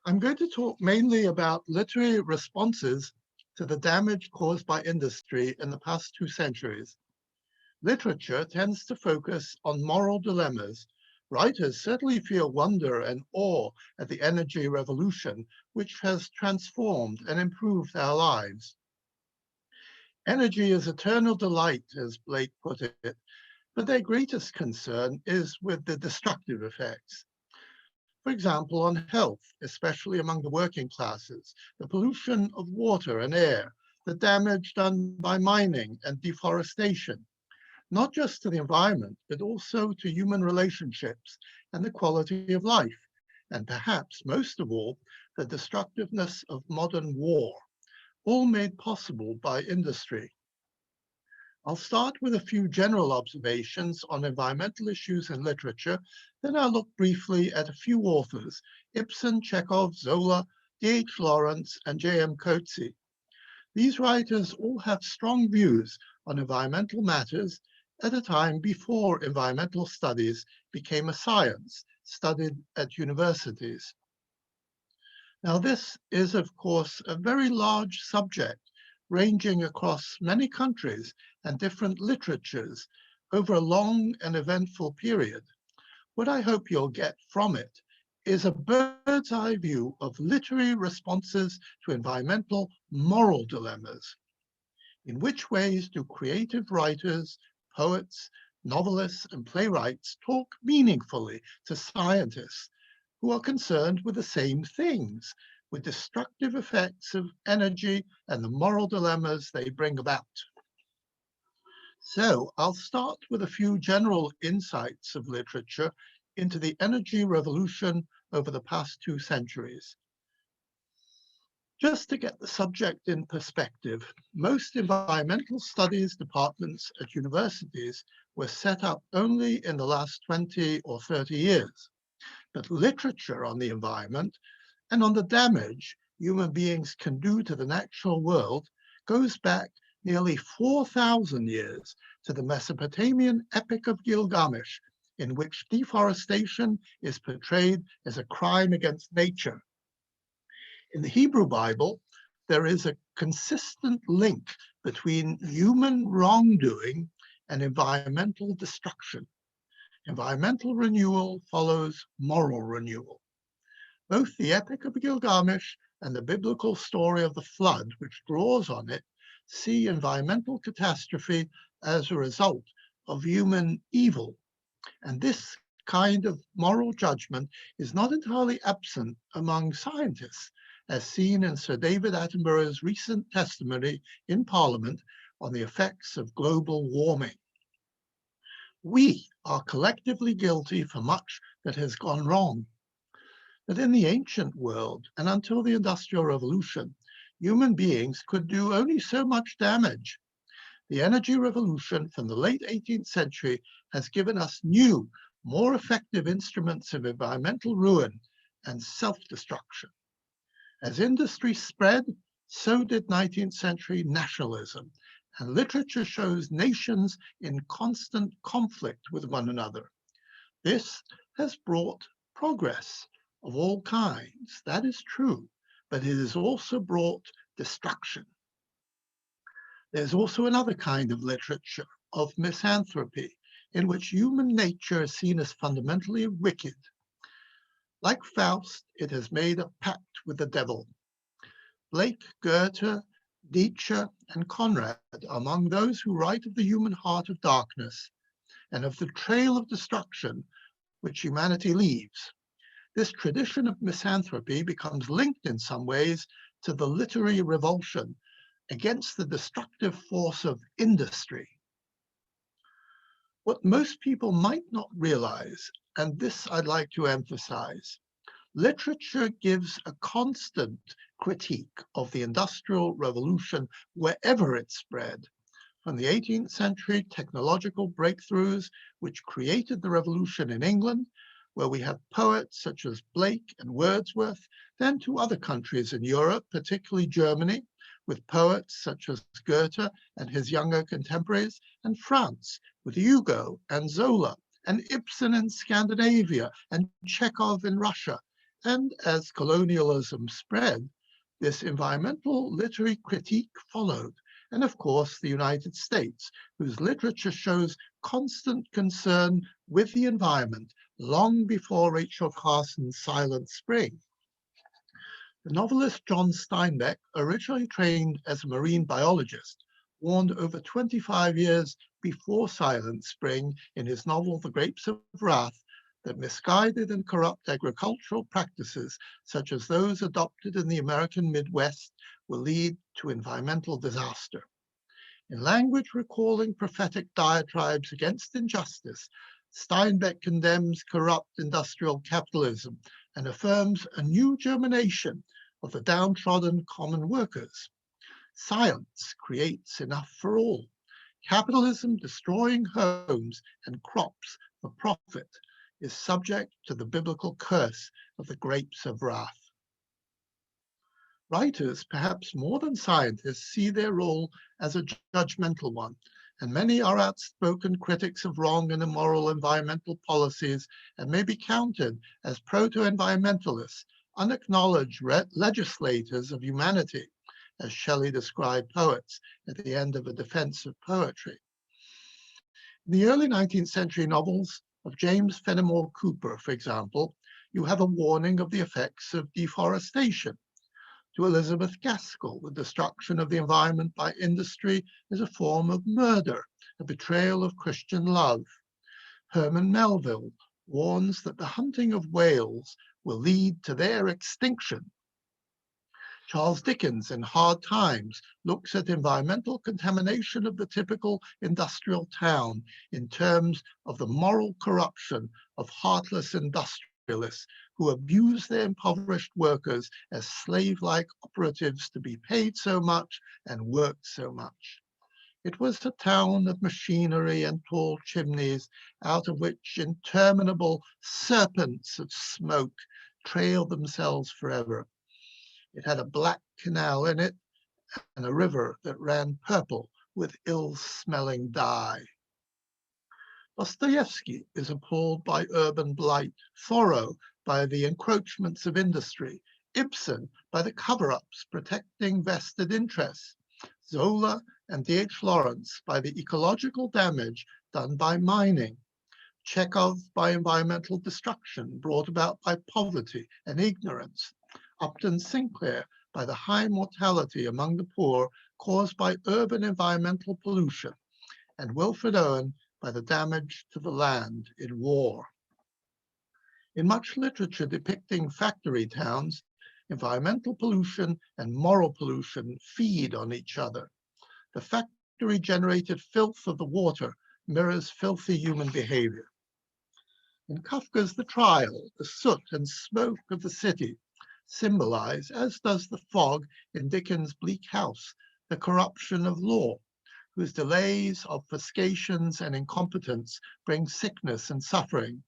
I'm going to talk mainly about literary responses to the damage caused by industry in the past 2 centuries. Literature tends to focus on moral dilemmas. Writers certainly feel wonder and awe at the energy revolution, which has transformed and improved our lives. Energy is eternal delight, as Blake put it, but their greatest concern is with the destructive effects. For example, on health, especially among the working classes, the pollution of water and air, the damage done by mining and deforestation, not just to the environment, but also to human relationships and the quality of life, and perhaps most of all, the destructiveness of modern war, all made possible by industry. I'll start with a few general observations on environmental issues in literature, then I'll look briefly at a few authors, Ibsen, Chekhov, Zola, D.H. Lawrence, and J.M. Coetzee. These writers all have strong views on environmental matters at a time before environmental studies became a science studied at universities. Now, this is, of course, a very large subject, ranging across many countries and different literatures over a long and eventful period. What I hope you'll get from it is a bird's eye view of literary responses to environmental moral dilemmas. In which ways do creative writers, poets, novelists, and playwrights talk meaningfully to scientists who are concerned with the same things, with destructive effects of energy and the moral dilemmas they bring about? So I'll start with a few general insights of literature into the energy revolution over the past 2 centuries. Just to get the subject in perspective, most environmental studies departments at universities were set up only in the last 20 or 30 years. But literature on the environment and on the damage human beings can do to the natural world goes back nearly 4,000 years to the Mesopotamian epic of Gilgamesh, in which deforestation is portrayed as a crime against nature. In the Hebrew Bible, there is a consistent link between human wrongdoing and environmental destruction. Environmental renewal follows moral renewal. Both the Epic of Gilgamesh and the biblical story of the flood, which draws on it, see environmental catastrophe as a result of human evil. And this kind of moral judgment is not entirely absent among scientists, as seen in Sir David Attenborough's recent testimony in Parliament on the effects of global warming. We are collectively guilty for much that has gone wrong. But in the ancient world, and until the Industrial Revolution, human beings could do only so much damage. The energy revolution from the late 18th century has given us new, more effective instruments of environmental ruin and self-destruction. As industry spread, so did 19th century nationalism, and literature shows nations in constant conflict with one another. This has brought progress of all kinds, that is true, but it has also brought destruction. There's also another kind of literature, of misanthropy, in which human nature is seen as fundamentally wicked. Like Faust, it has made a pact with the devil. Blake, Goethe, Nietzsche, and Conrad are among those who write of the human heart of darkness and of the trail of destruction which humanity leaves. This tradition of misanthropy becomes linked in some ways to the literary revulsion against the destructive force of industry. What most people might not realize, and this I'd like to emphasize, literature gives a constant critique of the Industrial Revolution wherever it spread, from the 18th century technological breakthroughs which created the revolution in England, where we have poets such as Blake and Wordsworth, then to other countries in Europe, particularly Germany, with poets such as Goethe and his younger contemporaries, and France with Hugo and Zola, and Ibsen in Scandinavia, and Chekhov in Russia, And as colonialism spread, this environmental literary critique followed. And of course, the United States, whose literature shows constant concern with the environment long before Rachel Carson's Silent Spring. The novelist John Steinbeck, originally trained as a marine biologist, warned over 25 years before Silent Spring in his novel The Grapes of Wrath that misguided and corrupt agricultural practices, such as those adopted in the American Midwest, will lead to environmental disaster. In language recalling prophetic diatribes against injustice, Steinbeck condemns corrupt industrial capitalism and affirms a new germination of the downtrodden common workers. Science creates enough for all. Capitalism destroying homes and crops for profit is subject to the biblical curse of the grapes of wrath. Writers, perhaps more than scientists, see their role as a judgmental one, and many are outspoken critics of wrong and immoral environmental policies and may be counted as proto-environmentalists, unacknowledged legislators of humanity, as Shelley described poets at the end of A Defense of Poetry. In the early 19th century novels of James Fenimore Cooper, for example, you have a warning of the effects of deforestation. To Elizabeth Gaskell, the destruction of the environment by industry is a form of murder, a betrayal of Christian love. Herman Melville warns that the hunting of whales will lead to their extinction. Charles Dickens, in Hard Times, looks at environmental contamination of the typical industrial town in terms of the moral corruption of heartless industrialists who abuse their impoverished workers as slave-like operatives to be paid so much and worked so much. It was a town of machinery and tall chimneys, out of which interminable serpents of smoke trailed themselves forever. It had a black canal in it and a river that ran purple with ill-smelling dye. Dostoevsky is appalled by urban blight, Thoreau by the encroachments of industry, Ibsen by the cover-ups protecting vested interests, Zola and D.H. Lawrence by the ecological damage done by mining, Chekhov by environmental destruction brought about by poverty and ignorance, Upton Sinclair by the high mortality among the poor caused by urban environmental pollution, and Wilfred Owen by the damage to the land in war. In much literature depicting factory towns, environmental pollution and moral pollution feed on each other. The factory-generated filth of the water mirrors filthy human behavior. In Kafka's The Trial, the soot and smoke of the city symbolize, as does the fog in Dickens' Bleak House, the corruption of law, whose delays, obfuscations, and incompetence bring sickness and suffering.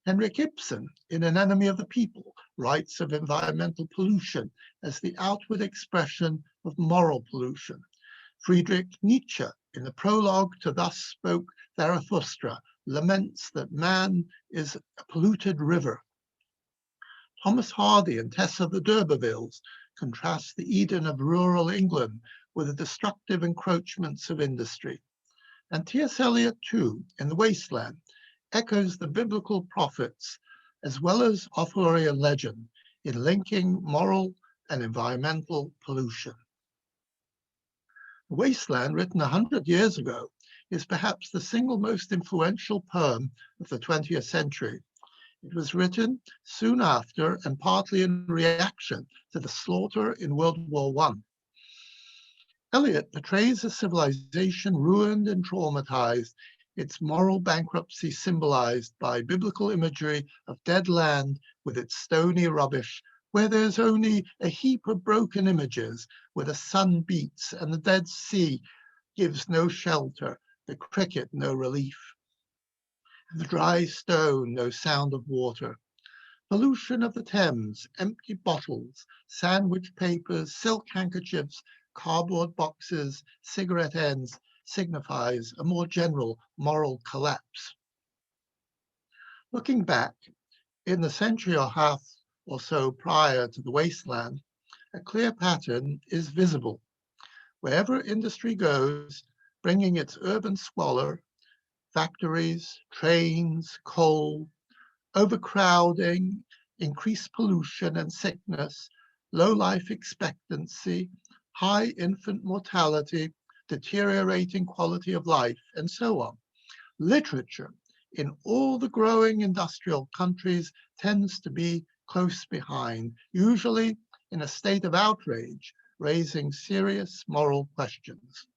Henrik Ibsen, in An Enemy of the People, writes of environmental pollution as the outward expression of moral pollution. Friedrich Nietzsche, in the prologue to Thus Spoke Zarathustra, laments that man is a polluted river. Thomas Hardy and Tessa the D'Urbervilles contrast the Eden of rural England with the destructive encroachments of industry. And T.S. Eliot, too, in The Wasteland, echoes the biblical prophets as well as Arthurian legend in linking moral and environmental pollution. The Wasteland, written 100 years ago, is perhaps the single most influential poem of the 20th century. It was written soon after and partly in reaction to the slaughter in World War I. Eliot portrays a civilization ruined and traumatized, its moral bankruptcy symbolized by biblical imagery of dead land with its stony rubbish, where there's only a heap of broken images, where the sun beats and the Dead Sea gives no shelter, the cricket no relief, and the dry stone no sound of water. Pollution of the Thames, empty bottles, sandwich papers, silk handkerchiefs, cardboard boxes, cigarette ends signifies a more general moral collapse. Looking back, in the century or half or so prior to the wasteland, a clear pattern is visible. Wherever industry goes, bringing its urban squalor, factories, trains, coal, overcrowding, increased pollution and sickness, low life expectancy, high infant mortality, deteriorating quality of life, and so on. Literature in all the growing industrial countries tends to be close behind, usually in a state of outrage, raising serious moral questions.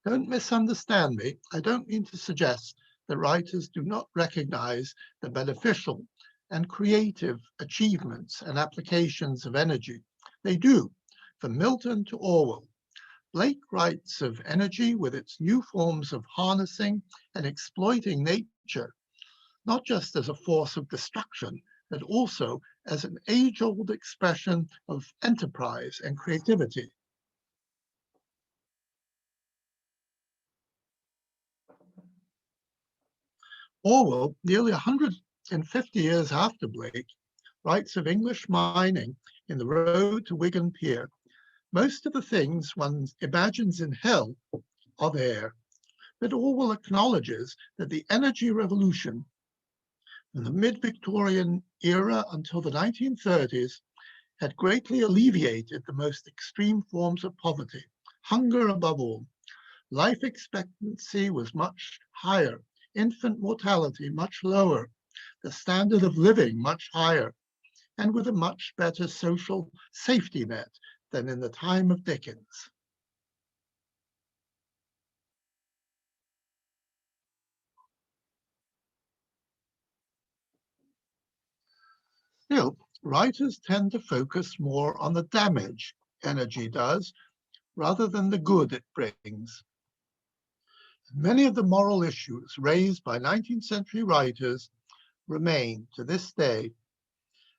Don't misunderstand me. I don't mean to suggest that writers do not recognize the beneficial and creative achievements and applications of energy. They do, from Milton to Orwell. Blake writes of energy with its new forms of harnessing and exploiting nature, not just as a force of destruction, but also as an age-old expression of enterprise and creativity. Orwell, nearly 150 years after Blake, writes of English mining in the road to Wigan Pier. Most of the things one imagines in hell are there, but Orwell acknowledges that the energy revolution in the mid-Victorian era until the 1930s had greatly alleviated the most extreme forms of poverty, hunger above all. Life expectancy was much higher, infant mortality much lower, the standard of living much higher, and with a much better social safety net than in the time of Dickens. Still, writers tend to focus more on the damage energy does rather than the good it brings. Many of the moral issues raised by 19th century writers remain to this day,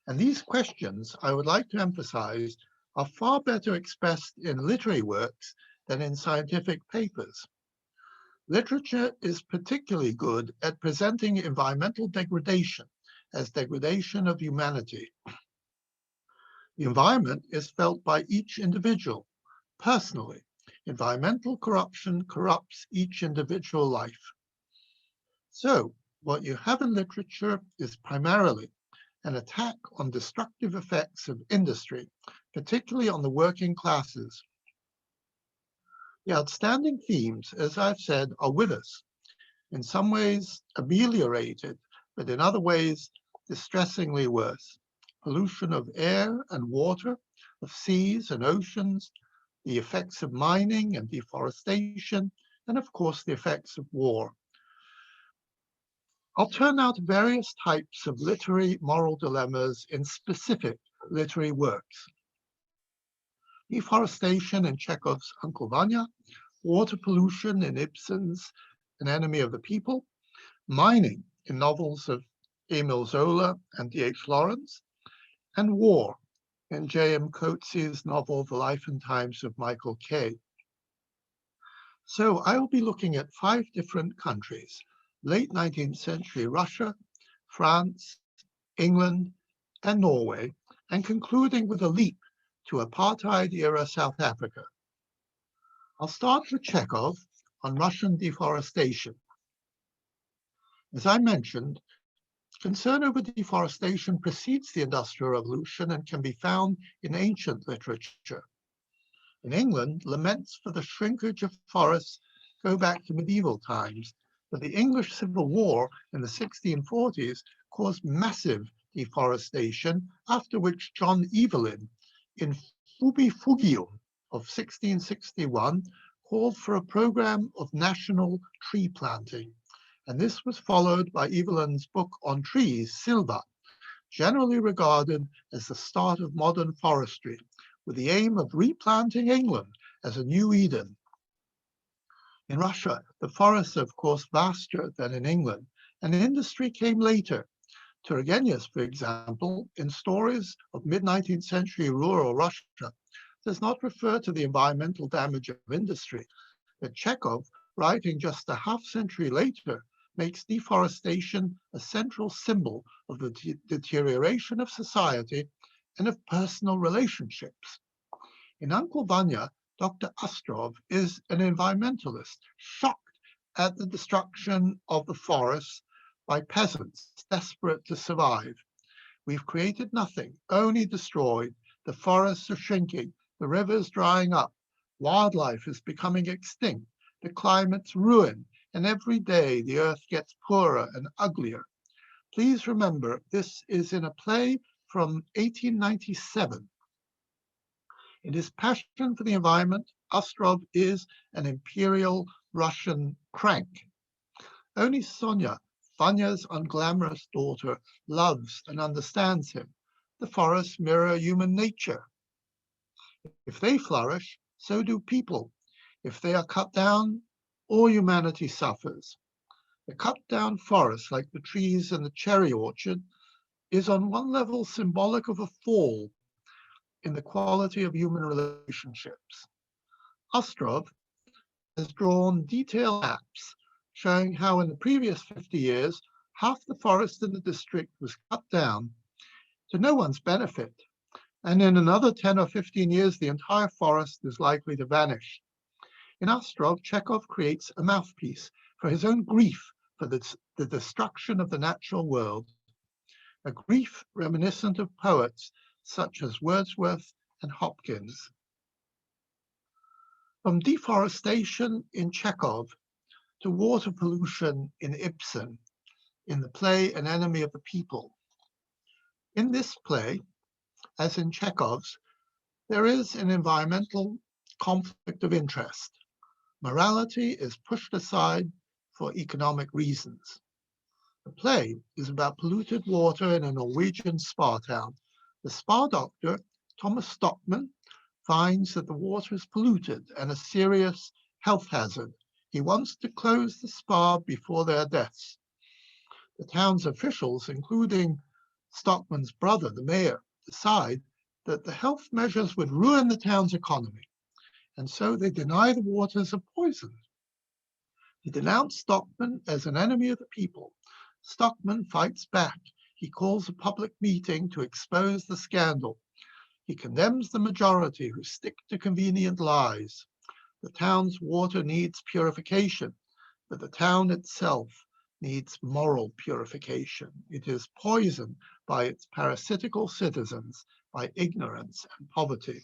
and these questions, I would like to emphasize, are far better expressed in literary works than in scientific papers. Literature is particularly good at presenting environmental degradation as degradation of humanity. The environment is felt by each individual, personally. Environmental corruption corrupts each individual life. So, what you have in literature is primarily an attack on destructive effects of industry, particularly on the working classes. The outstanding themes, as I've said, are with us, in some ways ameliorated, but in other ways distressingly worse. Pollution of air and water, of seas and oceans, the effects of mining and deforestation, and of course the effects of war. I'll turn now to various types of literary moral dilemmas in specific literary works. Deforestation in Chekhov's Uncle Vanya, water pollution in Ibsen's An Enemy of the People, mining in novels of Emil Zola and D.H. Lawrence, and war in J.M. Coetzee's novel The Life and Times of Michael Kay. So I will be looking at 5 different countries: late 19th century Russia, France, England, and Norway, and concluding with a leap to apartheid-era South Africa. I'll start with Chekhov on Russian deforestation. As I mentioned, concern over deforestation precedes the Industrial Revolution and can be found in ancient literature. In England, laments for the shrinkage of forests go back to medieval times, but the English Civil War in the 1640s caused massive deforestation, after which John Evelyn, in Fubi Fugium of 1661, called for a program of national tree planting. And this was followed by Evelyn's book on trees, Silva, generally regarded as the start of modern forestry, with the aim of replanting England as a new Eden. In Russia, the forests are of course vaster than in England, and industry came later. Turgenev, for example, in stories of mid-19th century rural Russia, does not refer to the environmental damage of industry, but Chekhov, writing just a half century later, makes deforestation a central symbol of the deterioration of society and of personal relationships. In Uncle Vanya, Dr. Ostrov is an environmentalist shocked at the destruction of the forests by peasants desperate to survive. We've created nothing, only destroyed. The forests are shrinking, the rivers drying up, wildlife is becoming extinct, the climate's ruined, and every day the earth gets poorer and uglier. Please remember, this is in a play from 1897. In his passion for the environment, Ostrov is an imperial Russian crank. Only Sonia, Vanya's unglamorous daughter, loves and understands him. The forests mirror human nature. If they flourish, so do people. If they are cut down, all humanity suffers. The cut down forest, like the trees in the cherry orchard, is on one level symbolic of a fall in the quality of human relationships. Ostrov has drawn detailed maps showing how in the previous 50 years, half the forest in the district was cut down to no one's benefit. And in another 10 or 15 years, the entire forest is likely to vanish. In Ostrov, Chekhov creates a mouthpiece for his own grief for the destruction of the natural world, a grief reminiscent of poets such as Wordsworth and Hopkins. From deforestation in Chekhov to water pollution in Ibsen, in the play An Enemy of the People. In this play, as in Chekhov's, there is an environmental conflict of interest. Morality is pushed aside for economic reasons. The play is about polluted water in a Norwegian spa town. The spa doctor, Thomas Stockman, finds that the water is polluted and a serious health hazard. He wants to close the spa before there are deaths. The town's officials, including Stockman's brother, the mayor, decide that the health measures would ruin the town's economy, and so they deny the waters are poisoned. He denounced Stockman as an enemy of the people. Stockman fights back. He calls a public meeting to expose the scandal. He condemns the majority who stick to convenient lies. The town's water needs purification, but the town itself needs moral purification. It is poisoned by its parasitical citizens, by ignorance and poverty.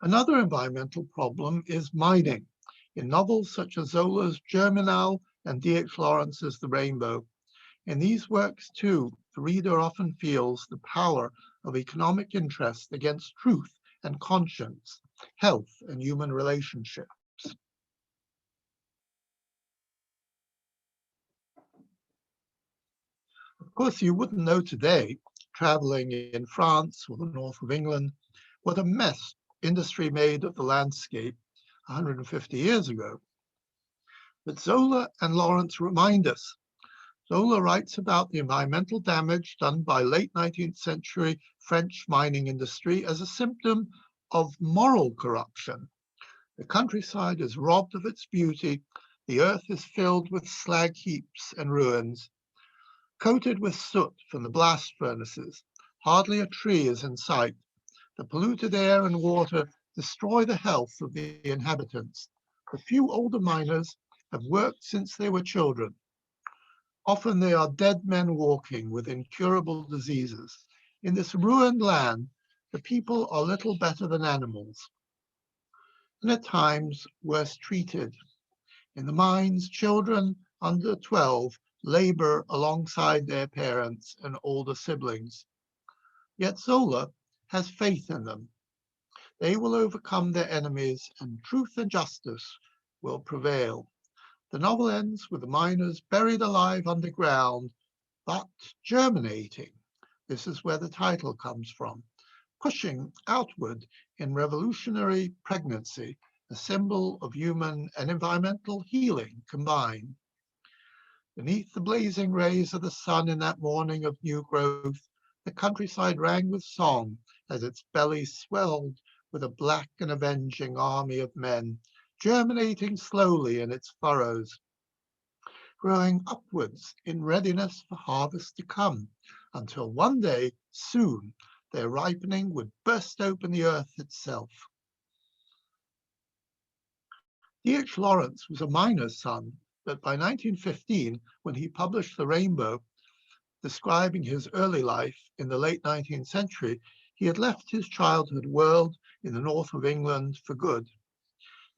Another environmental problem is mining. In novels such as Zola's Germinal and D.H. Lawrence's The Rainbow, in these works too, the reader often feels the power of economic interest against truth and conscience, health and human relationships. Of course, you wouldn't know today, traveling in France or the north of England, what a mess industry made of the landscape 150 years ago. But Zola and Lawrence remind us. Zola writes about the environmental damage done by late 19th century French mining industry as a symptom of moral corruption. The countryside is robbed of its beauty. The earth is filled with slag heaps and ruins, coated with soot from the blast furnaces. Hardly a tree is in sight. The polluted air and water destroy the health of the inhabitants. The few older miners have worked since they were children. Often they are dead men walking with incurable diseases. In this ruined land, the people are little better than animals, and at times worse treated. In the mines, children under 12 labor alongside their parents and older siblings. Yet Zola has faith in them. They will overcome their enemies and truth and justice will prevail. The novel ends with the miners buried alive underground, but germinating. This is where the title comes from. Pushing outward in revolutionary pregnancy, a symbol of human and environmental healing combined. Beneath the blazing rays of the sun in that morning of new growth, the countryside rang with song as its belly swelled with a black and avenging army of men, germinating slowly in its furrows. growing upwards in readiness for harvest to come, until one day, soon, their ripening would burst open the earth itself. D.H. Lawrence was a miner's son, but by 1915, when he published The Rainbow, describing his early life in the late 19th century, he had left his childhood world in the north of England for good.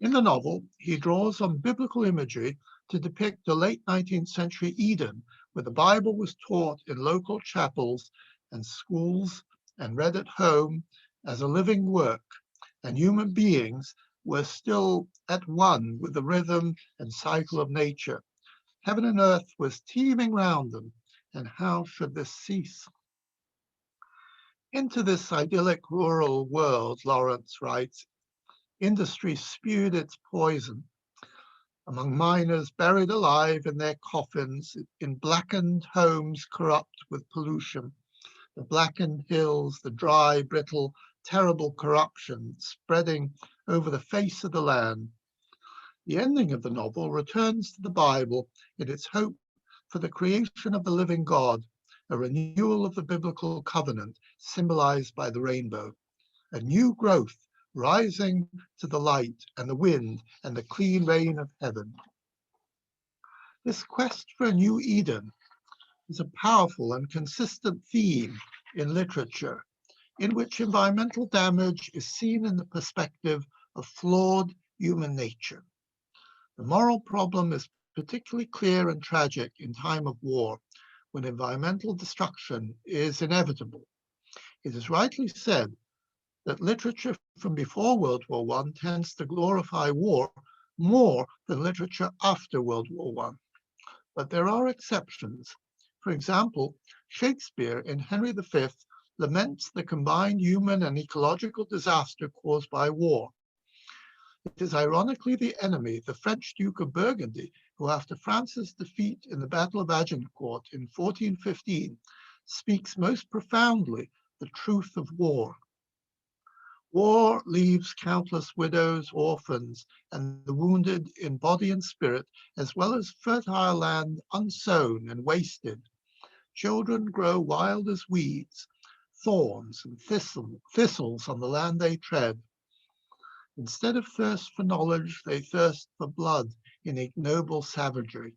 In the novel, he draws on biblical imagery to depict the late 19th century Eden, where the Bible was taught in local chapels and schools and read at home as a living work, and human beings were still at one with the rhythm and cycle of nature. Heaven and earth was teeming round them, and how should this cease? Into this idyllic rural world, Lawrence writes, industry spewed its poison among miners buried alive in their coffins, in blackened homes corrupt with pollution, the blackened hills, the dry, brittle, terrible corruption spreading over the face of the land. The ending of the novel returns to the Bible in its hope for the creation of the living God, a renewal of the biblical covenant symbolized by the rainbow, a new growth rising to the light and the wind and the clean rain of heaven. This quest for a new Eden is a powerful and consistent theme in literature, in which environmental damage is seen in the perspective of flawed human nature. The moral problem is particularly clear and tragic in time of war, when environmental destruction is inevitable. It is rightly said that literature from before World War I tends to glorify war more than literature after World War I. But there are exceptions. For example, Shakespeare in Henry V laments the combined human and ecological disaster caused by war. It is ironically the enemy, the French Duke of Burgundy, who after France's defeat in the Battle of Agincourt in 1415, speaks most profoundly the truth of war. War leaves countless widows, orphans, and the wounded in body and spirit, as well as fertile land unsown and wasted. Children grow wild as weeds, thorns and thistles on the land they tread. Instead of thirst for knowledge, they thirst for blood in ignoble savagery.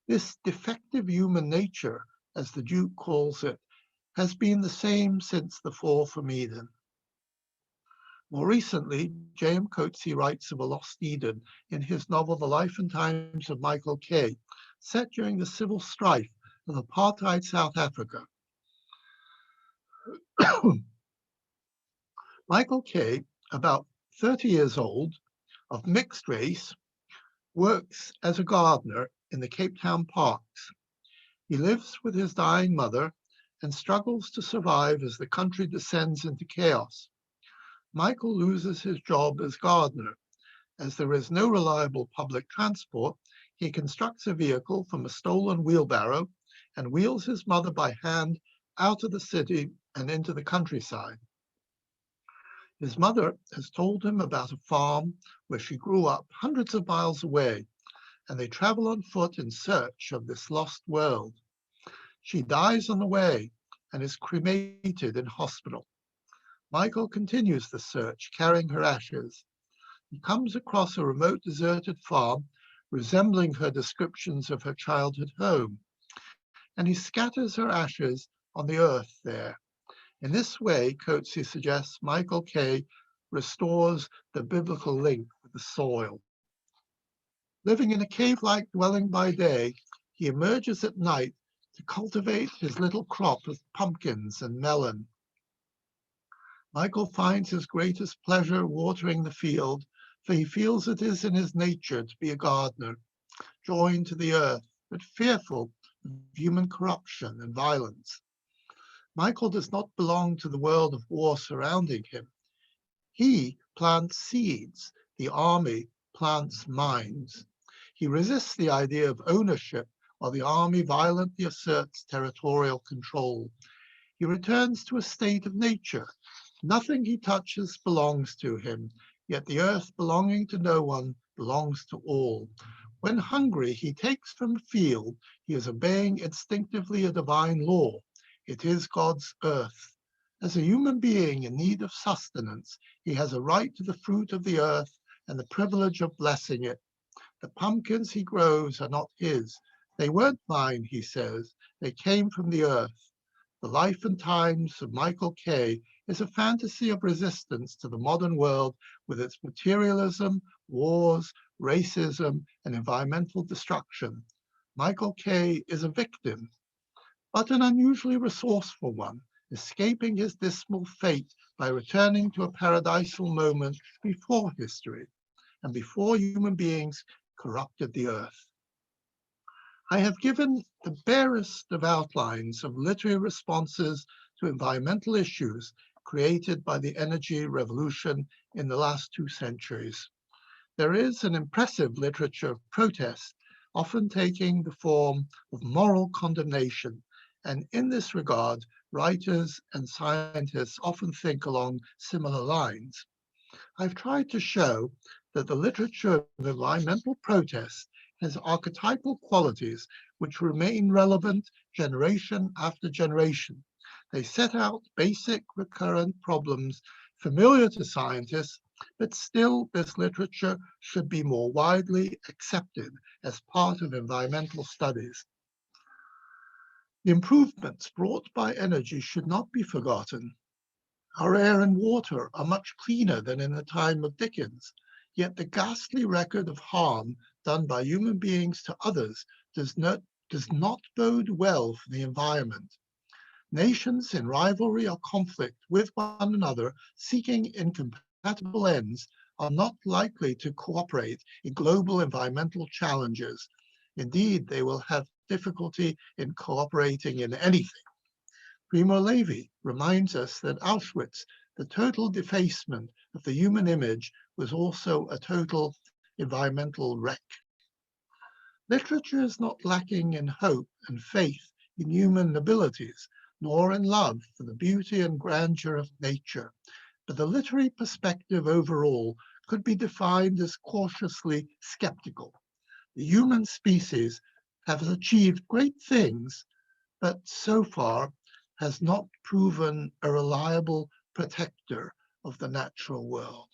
This defective human nature, as the Duke calls it, has been the same since the fall from Eden. More recently, J.M. Coetzee writes of a lost Eden in his novel The Life and Times of Michael Kay, set during the civil strife of apartheid South Africa. Michael Kay, about 30 years old, of mixed race, works as a gardener in the Cape Town parks. He lives with his dying mother and struggles to survive as the country descends into chaos. Michael loses his job as gardener. As there is no reliable public transport, he constructs a vehicle from a stolen wheelbarrow and wheels his mother by hand out of the city and into the countryside. His mother has told him about a farm where she grew up hundreds of miles away, and they travel on foot in search of this lost world. She dies on the way and is cremated in hospital. Michael continues the search, carrying her ashes. He comes across a remote deserted farm resembling her descriptions of her childhood home, and he scatters her ashes on the earth there. In this way, Coetzee suggests Michael Kay restores the biblical link with the soil. Living in a cave-like dwelling by day, he emerges at night to cultivate his little crop of pumpkins and melon. Michael finds his greatest pleasure watering the field, for he feels it is in his nature to be a gardener, joined to the earth, but fearful of human corruption and violence. Michael does not belong to the world of war surrounding him. He plants seeds, the army plants mines. He resists the idea of ownership, while the army violently asserts territorial control. He returns to a state of nature. Nothing he touches belongs to him, yet the earth belonging to no one belongs to all. When hungry, he takes from the field. He is obeying instinctively a divine law. It is God's earth. As a human being in need of sustenance, he has a right to the fruit of the earth and the privilege of blessing it. The pumpkins he grows are not his. They weren't mine, he says. They came from the earth. The Life and Times of Michael Kay is a fantasy of resistance to the modern world with its materialism, wars, racism, and environmental destruction. Michael Kay is a victim, but an unusually resourceful one, escaping his dismal fate by returning to a paradisal moment before history and before human beings corrupted the earth. I have given the barest of outlines of literary responses to environmental issues created by the energy revolution in the last 2 centuries. There is an impressive literature of protest, often taking the form of moral condemnation, and in this regard, writers and scientists often think along similar lines. I've tried to show that the literature of environmental protest has archetypal qualities which remain relevant generation after generation. They set out basic recurrent problems familiar to scientists, but still this literature should be more widely accepted as part of environmental studies. The improvements brought by energy should not be forgotten. Our air and water are much cleaner than in the time of Dickens, yet the ghastly record of harm done by human beings to others does not bode well for the environment. Nations in rivalry or conflict with one another, seeking incompatible ends, are not likely to cooperate in global environmental challenges. Indeed, they will have difficulty in cooperating in anything. Primo Levi reminds us that Auschwitz, the total defacement of the human image, was also a total environmental wreck. Literature is not lacking in hope and faith in human abilities, nor in love for the beauty and grandeur of nature, but the literary perspective overall could be defined as cautiously skeptical. The human species has achieved great things, but so far has not proven a reliable protector of the natural world.